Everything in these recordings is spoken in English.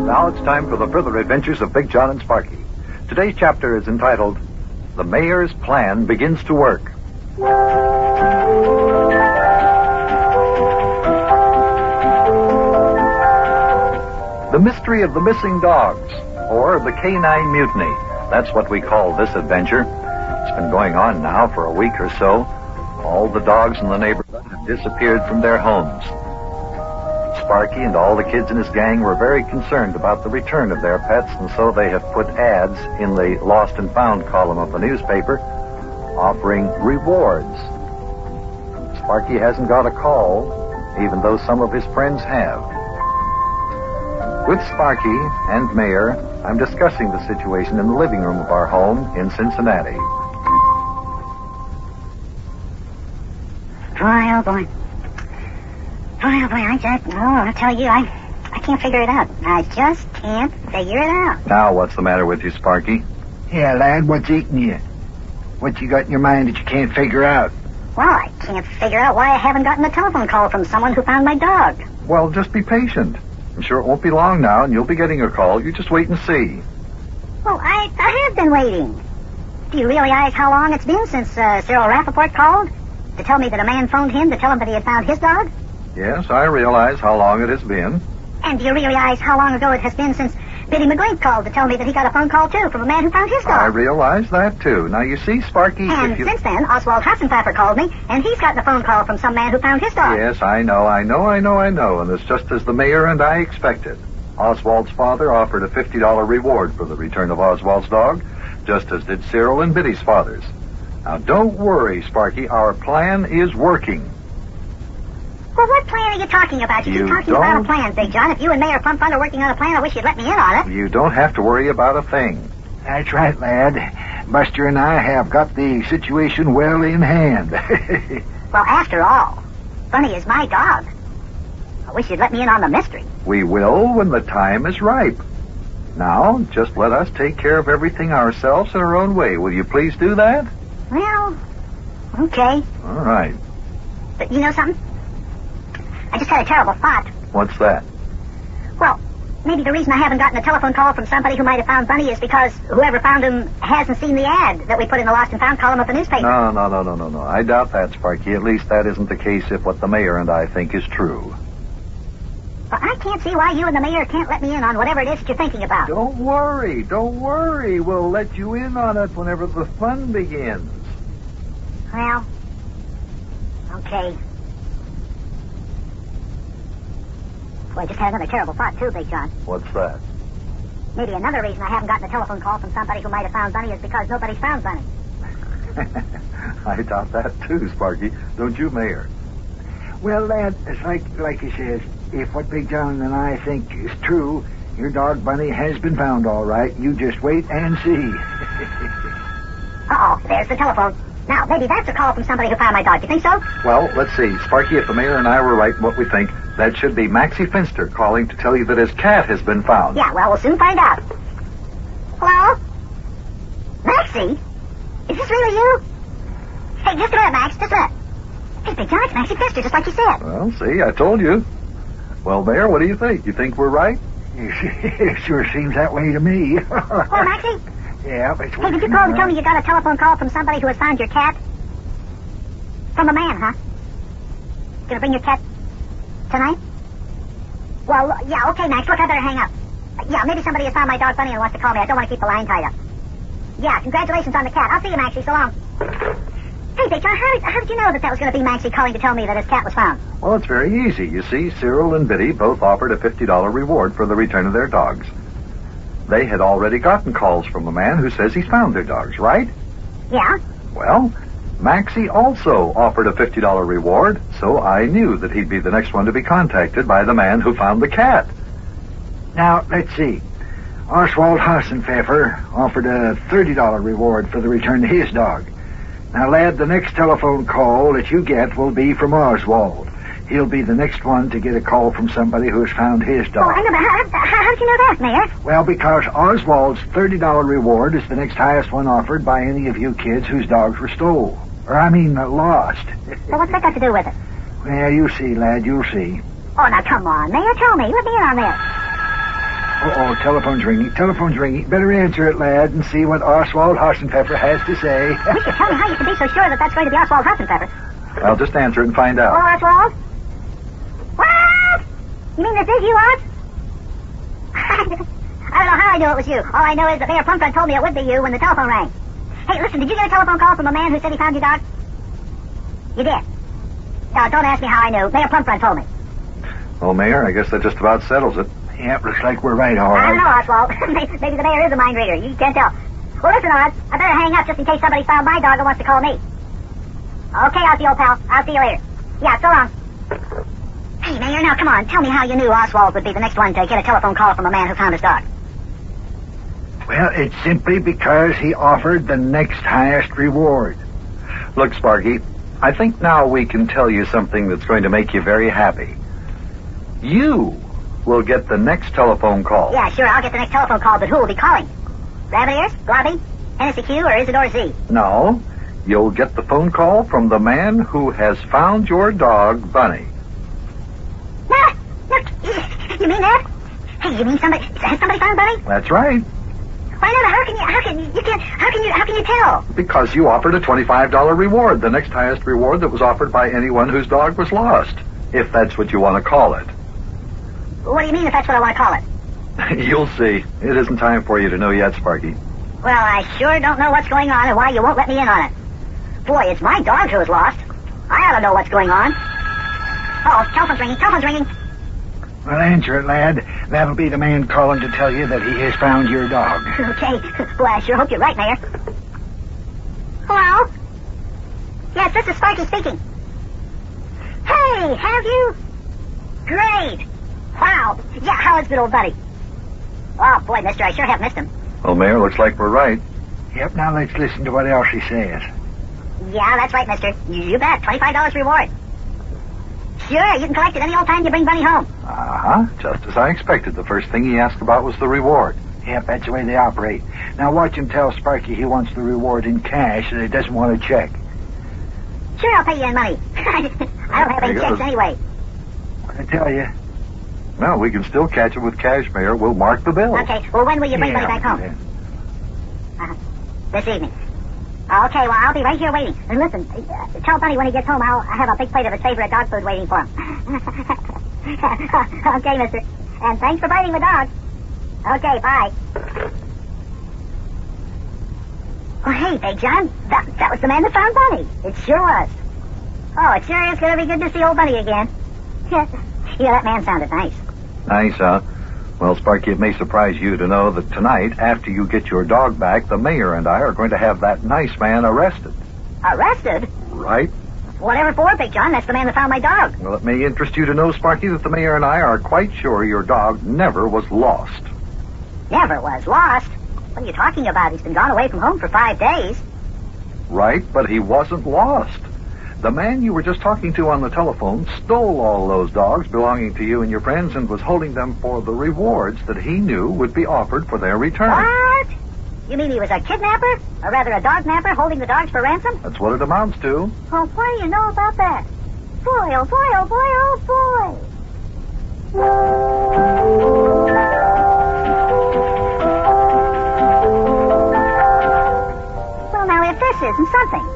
Now it's time for the further adventures of Big Jon and Sparkie. Today's chapter is entitled, The Mayor's Plan Begins to Work. The Mystery of the Missing Dogs, or the Canine Mutiny. That's what we call this adventure. It's been going on now for a week or so. All the dogs in the neighborhood have disappeared from their homes. Sparkie and all the kids in his gang were very concerned about the return of their pets, and so they have put ads in the Lost and Found column of the newspaper offering rewards. Sparkie hasn't got a call, even though some of his friends have. With Sparkie and Mayor, I'm discussing the situation in the living room of our home in Cincinnati. Boy, oh boy. Boy, oh boy, I tell you, I can't figure it out. I just can't figure it out. Now, what's the matter with you, Sparkie? Yeah, lad, what's eating you? What you got in your mind that you can't figure out? Well, I can't figure out why I haven't gotten a telephone call from someone who found my dog. Well, just be patient. I'm sure it won't be long now, and you'll be getting a call. You just wait and see. Well, I have been waiting. Do you realize how long it's been since Cyril Rappaport called to tell me that a man phoned him to tell him that he had found his dog? Yes, I realize how long it has been. And do you realize how long ago it has been since Biddy McGlink called to tell me that he got a phone call, too, from a man who found his dog? I realize that, too. Now, you see, Sparkie... And since then, Oswald Hassenpfeffer called me, and he's gotten a phone call from some man who found his dog. Yes, I know, and it's just as the mayor and I expected. Oswald's father offered a $50 reward for the return of Oswald's dog, just as did Cyril and Biddy's fathers. Now, don't worry, Sparkie, our plan is working. Well, what plan are you talking about? You keep talking about a plan, Big Jon. If you and Mayor Plump are working on a plan, I wish you'd let me in on it. You don't have to worry about a thing. That's right, lad. Buster and I have got the situation well in hand. Well, after all, Bunny is my dog. I wish you'd let me in on the mystery. We will when the time is ripe. Now, just let us take care of everything ourselves in our own way. Will you please do that? Well, okay. All right. But you know something? I just had a terrible thought. What's that? Well, maybe the reason I haven't gotten a telephone call from somebody who might have found Bunny is because whoever found him hasn't seen the ad that we put in the Lost and Found column of the newspaper. No. I doubt that, Sparkie. At least that isn't the case if what the mayor and I think is true. Well, I can't see why you and the mayor can't let me in on whatever it is that you're thinking about. Don't worry. We'll let you in on it whenever the fun begins. Well, okay. Boy, I just had another terrible thought, too, Big Jon. What's that? Maybe another reason I haven't gotten a telephone call from somebody who might have found Bunny is because nobody's found Bunny. I doubt that, too, Sparkie. Don't you, Mayor? Well, lad, it's like he says, if what Big Jon and I think is true, your dog Bunny has been found all right. You just wait and see. Uh-oh, there's the telephone. Now, maybe that's a call from somebody who found my dog. Do you think so? Well, let's see. Sparkie, if the mayor and I were right in what we think, that should be Maxie Finster calling to tell you that his cat has been found. Yeah, well, we'll soon find out. Hello? Maxie? Is this really you? Hey, just a minute, Max, just a minute. Hey, Big Jon, it's Maxie Finster, just like you said. Well, see, I told you. Well, Mayor, what do you think? You think we're right? It sure seems that way to me. Hello, Maxie? Yeah, but... Hey, did you call to tell me you got a telephone call from somebody who has found your cat? From a man, huh? Gonna bring your cat tonight? Well, yeah, okay, Max, look, I better hang up. Yeah, maybe somebody has found my dog Bunny and wants to call me. I don't want to keep the line tied up. Yeah, congratulations on the cat. I'll see you, Maxie. So long. Hey, Big Jon, how did you know that was going to be Maxie calling to tell me that his cat was found? Well, it's very easy. You see, Cyril and Biddy both offered a $50 reward for the return of their dogs. They had already gotten calls from a man who says he's found their dogs, right? Yeah. Well, Maxie also offered a $50 reward, so I knew that he'd be the next one to be contacted by the man who found the cat. Now, let's see. Oswald Hassenpfeffer offered a $30 reward for the return of his dog. Now, lad, the next telephone call that you get will be from Oswald. He'll be the next one to get a call from somebody who's found his dog. Oh, I know, but how did you know that, Mayor? Well, because Oswald's $30 reward is the next highest one offered by any of you kids whose dogs were stole. Lost. Well, what's that got to do with it? Well, you'll see, lad, you'll see. Oh, now, come on, Mayor, tell me. Let me in on this. Uh-oh, telephone's ringing. Telephone's ringing. Better answer it, lad, and see what Oswald Hassenpfeffer has to say. Wish you'd tell me how you can be so sure that that's going to be Oswald Hassenpfeffer. I'll just answer it and find out. Hello, Oswald? What? You mean this is you, Oz? I don't know how I knew it was you. All I know is that Mayor Plumfront told me it would be you when the telephone rang. Hey, listen, did you get a telephone call from a man who said he found your dog? You did? No, don't ask me how I knew. Mayor Plumfront told me. Well, Mayor, I guess that just about settles it. Yep, looks like we're right, all I don't right. know, Oswald. Maybe the mayor is a mind reader. You can't tell. Well, listen, Oz, I better hang up just in case somebody found my dog and wants to call me. Okay, Ozzy, old pal. I'll see you later. Yeah, so long. Hey, Mayor, now come on. Tell me how you knew Oswald would be the next one to get a telephone call from a man who found his dog. Well, it's simply because he offered the next highest reward. Look, Sparky, I think now we can tell you something that's going to make you very happy. You will get the next telephone call. Yeah, sure, I'll get the next telephone call, but who will be calling? Rabbit Ears, Blobby, Hennessy Q, or Isidore Z? No, you'll get the phone call from the man who has found your dog, Bunny. No, you mean that? Hey, you mean has somebody found Bunny? That's right, Why not? How can you tell? because you offered a $25 reward, the next highest reward that was offered by anyone whose dog was lost, if that's what you want to call it. What do you mean if that's what I want to call it? You'll see. It isn't time for you to know yet, Sparky. Well, I sure don't know what's going on and why you won't let me in on it. Boy, it's my dog who's lost. I ought to know what's going on. Oh, telephone's ringing. Well, answer it, lad. That'll be the man calling to tell you that he has found your dog. Okay. Boy, I sure hope you're right, Mayor. Hello? Yes, this is Sparky speaking. Hey, have you? Great. Wow. Yeah, how is good old buddy? Oh, boy, mister, I sure have missed him. Well, Mayor, looks like we're right. Yep, now let's listen to what else he says. Yeah, that's right, mister. You bet. $25 reward. Sure, you can collect it any old time you bring Bunny home. Uh-huh. Just as I expected. The first thing he asked about was the reward. Yep, that's the way they operate. Now watch him tell Sparky he wants the reward in cash and he doesn't want a check. Sure, I'll pay you in money. I don't have any There checks goes. anyway. I tell you. Well, we can still catch it with cash, Mayor. We'll mark the bill. Okay, well, when will you bring Bunny back home? This evening. Okay, well, I'll be right here waiting. And listen, tell Bunny when he gets home I'll have a big plate of his favorite dog food waiting for him. Okay, mister. And thanks for biting the dog. Okay, bye. Oh, hey, Big John. That was the man that found Bunny. It sure was. Oh, it sure is going to be good to see old Bunny again. Yeah, that man sounded nice. Nice, huh? Well, Sparky, it may surprise you to know that tonight, after you get your dog back, the mayor and I are going to have that nice man arrested. Arrested? Right? Whatever for, Big John. That's the man that found my dog. Well, it may interest you to know, Sparky, that the mayor and I are quite sure your dog never was lost. Never was lost. What are you talking about? He's been gone away from home for 5 days. Right, but he wasn't lost. The man you were just talking to on the telephone stole all those dogs belonging to you and your friends and was holding them for the rewards that he knew would be offered for their return. What? You mean he was a kidnapper? Or rather a dog napper holding the dogs for ransom? That's what it amounts to. Well, what do you know about that? Boy, oh boy, oh boy, oh boy. Well, now, if this isn't something.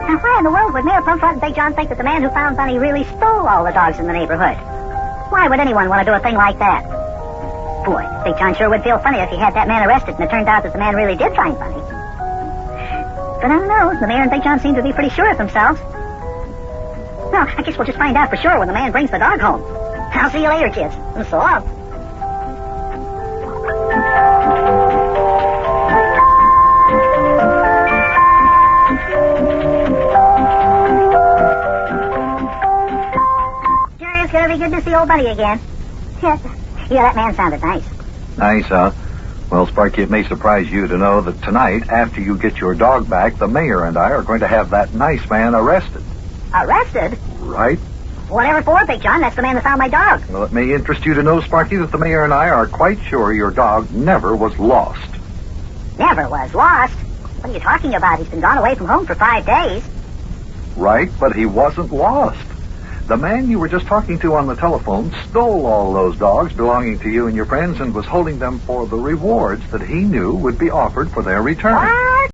Now, why in the world would Mayor Plumfront and Big John think that the man who found Bunny really stole all the dogs in the neighborhood? Why would anyone want to do a thing like that? Boy, Big John sure would feel funny if he had that man arrested and it turned out that the man really did find Bunny. But I don't know. The mayor and Big John seem to be pretty sure of themselves. Well, I guess we'll just find out for sure when the man brings the dog home. I'll see you later, kids. And so long. Sure is going to be good to see old Bunny again. Yeah, that man sounded nice. Nice, huh? Well, Sparky, it may surprise you to know that tonight, after you get your dog back, the mayor and I are going to have that nice man arrested. Arrested? Right? Whatever for, Big John. That's the man that found my dog. Well, it may interest you to know, Sparky, that the mayor and I are quite sure your dog never was lost. Never was lost. What are you talking about? He's been gone away from home for 5 days. Right, but he wasn't lost. The man you were just talking to on the telephone stole all those dogs belonging to you and your friends and was holding them for the rewards that he knew would be offered for their return. What?